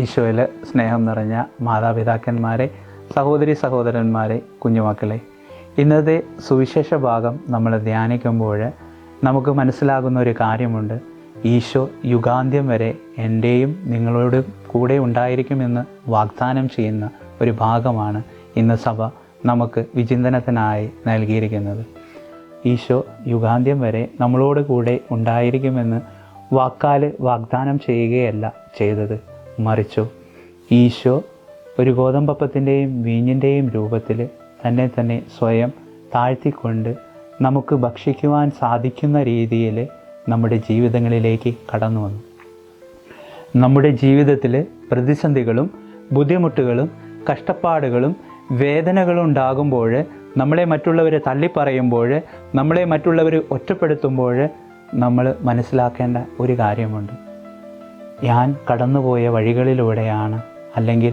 ഈശോയിൽ സ്നേഹം നിറഞ്ഞ മാതാപിതാക്കന്മാരെ, സഹോദരി സഹോദരന്മാരെ, കുഞ്ഞുമക്കളെ, ഇന്നത്തെ സുവിശേഷ ഭാഗം നമ്മൾ ധ്യാനിക്കുമ്പോൾ നമുക്ക് മനസ്സിലാകുന്ന ഒരു കാര്യമുണ്ട്. ഈശോ യുഗാന്ത്യം വരെ എൻ്റെയും നിങ്ങളോട് കൂടെ ഉണ്ടായിരിക്കുമെന്ന് വാഗ്ദാനം ചെയ്യുന്ന ഒരു ഭാഗമാണ് ഇന്ന് സഭ നമുക്ക് വിചിന്തനത്തിനായി നൽകിയിരിക്കുന്നത്. ഈശോ യുഗാന്ത്യം വരെ നമ്മളോട് കൂടെ ഉണ്ടായിരിക്കുമെന്ന് വാഗ്ദാനം ചെയ്യുകയല്ല ചെയ്തത്, മറിച്ചു ഈശോ ഒരു ഗോതമ്പപ്പത്തിൻ്റെയും വീഞ്ഞിൻ്റെയും രൂപത്തിൽ തന്നെ സ്വയം താഴ്ത്തിക്കൊണ്ട് നമുക്ക് ഭക്ഷിക്കുവാൻ സാധിക്കുന്ന രീതിയിൽ നമ്മുടെ ജീവിതങ്ങളിലേക്ക് കടന്നു വന്നു. നമ്മുടെ ജീവിതത്തിൽ പ്രതിസന്ധികളും ബുദ്ധിമുട്ടുകളും കഷ്ടപ്പാടുകളും വേദനകളും ഉണ്ടാകുമ്പോൾ, നമ്മളെ മറ്റുള്ളവർ തള്ളിപ്പറയുമ്പോൾ, നമ്മളെ മറ്റുള്ളവർ ഒറ്റപ്പെടുത്തുമ്പോൾ നമ്മൾ മനസ്സിലാക്കേണ്ട ഒരു കാര്യമുണ്ട്. ഞാൻ കടന്നുപോയ വഴികളിലൂടെയാണ്, അല്ലെങ്കിൽ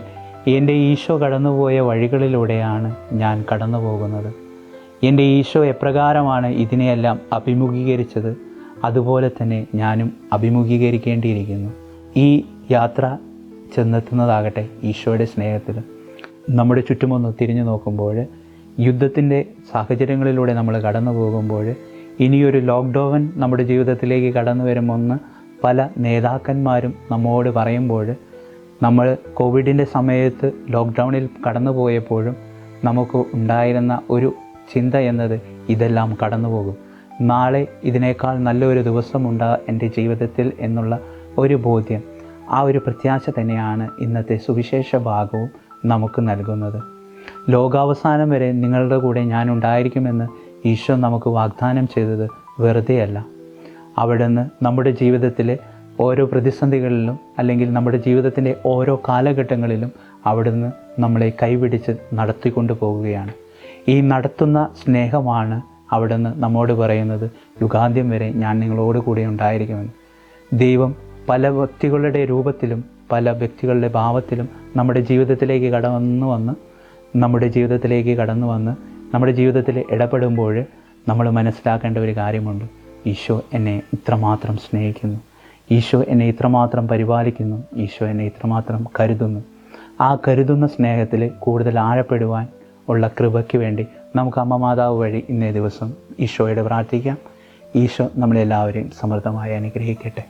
എൻ്റെ ഈശോ കടന്നുപോയ വഴികളിലൂടെയാണ് ഞാൻ കടന്നു പോകുന്നത്. എൻ്റെ ഈശോ എപ്രകാരമാണ് ഇതിനെയെല്ലാം അഭിമുഖീകരിച്ചത്, അതുപോലെ തന്നെ ഞാനും അഭിമുഖീകരിക്കേണ്ടിയിരിക്കുന്നു. ഈ യാത്ര ചെന്നെത്തുന്നതാകട്ടെ ഈശോയുടെ സ്നേഹത്തിൽ. നമ്മുടെ ചുറ്റുമൊന്ന് തിരിഞ്ഞു നോക്കുമ്പോൾ, യുദ്ധത്തിൻ്റെ സാഹചര്യങ്ങളിലൂടെ നമ്മൾ കടന്നു പോകുമ്പോൾ, ഇനിയൊരു ലോക്ക്ഡൗൺ നമ്മുടെ ജീവിതത്തിലേക്ക് കടന്നു വരുമെന്ന് പല നേതാക്കന്മാരും നമ്മോട് പറയുമ്പോൾ, നമ്മൾ കോവിഡിൻ്റെ സമയത്ത് ലോക്ക്ഡൗണിൽ കടന്നു പോയപ്പോഴും നമുക്ക് ഉണ്ടായിരുന്ന ഒരു ചിന്ത എന്നത് ഇതെല്ലാം കടന്നു പോകും, നാളെ ഇതിനേക്കാൾ നല്ലൊരു ദിവസമുണ്ട് എൻ്റെ ജീവിതത്തിൽ എന്നുള്ള ഒരു ബോധ്യം, ആ ഒരു പ്രത്യാശ തന്നെയാണ് ഇന്നത്തെ സുവിശേഷ ഭാഗവും നമുക്ക് നൽകുന്നത്. ലോകാവസാനം വരെ നിങ്ങളുടെ കൂടെ ഞാൻ ഉണ്ടായിരിക്കുമെന്ന് ഈശോ നമുക്ക് വാഗ്ദാനം ചെയ്തത് വെറുതെയല്ല. അവിടുന്ന് നമ്മുടെ ജീവിതത്തിലെ ഓരോ പ്രതിസന്ധികളിലും, അല്ലെങ്കിൽ നമ്മുടെ ജീവിതത്തിൻ്റെ ഓരോ കാലഘട്ടങ്ങളിലും അവിടുന്ന് നമ്മളെ കൈപിടിച്ച് നടത്തിക്കൊണ്ടു പോവുകയാണ്. ഈ നടത്തുന്ന സ്നേഹമാണ് അവിടുന്ന് നമ്മോട് പറയുന്നത്, യുഗാന്ത്യം വരെ ഞാൻ നിങ്ങളോട് കൂടെ ഉണ്ടായിരിക്കുമെന്ന്. ദൈവം പല വ്യക്തികളുടെ രൂപത്തിലും പല വ്യക്തികളുടെ ഭാവത്തിലും നമ്മുടെ ജീവിതത്തിലേക്ക് കടന്നു വന്ന് നമ്മുടെ ജീവിതത്തിൽ ഇടപെടുമ്പോൾ നമ്മൾ മനസ്സിലാക്കേണ്ട ഒരു കാര്യമുണ്ട്. ഈശോ എന്നെ ഇത്രമാത്രം സ്നേഹിക്കുന്നു, ഈശോ എന്നെ ഇത്രമാത്രം പരിപാലിക്കുന്നു, ഈശോ എന്നെ ഇത്രമാത്രം കരുതുന്നു. ആ കരുതുന്ന സ്നേഹത്തിൽ കൂടുതൽ ആഴപ്പെടുവാൻ ഉള്ള കൃപയ്ക്ക് വേണ്ടി നമുക്ക് അമ്മ മാതാവ് വഴി ഇന്നേ ദിവസം ഈശോയോട് പ്രാർത്ഥിക്കാം. ഈശോ നമ്മളെല്ലാവരെയും സമൃദ്ധമായി അനുഗ്രഹിക്കട്ടെ.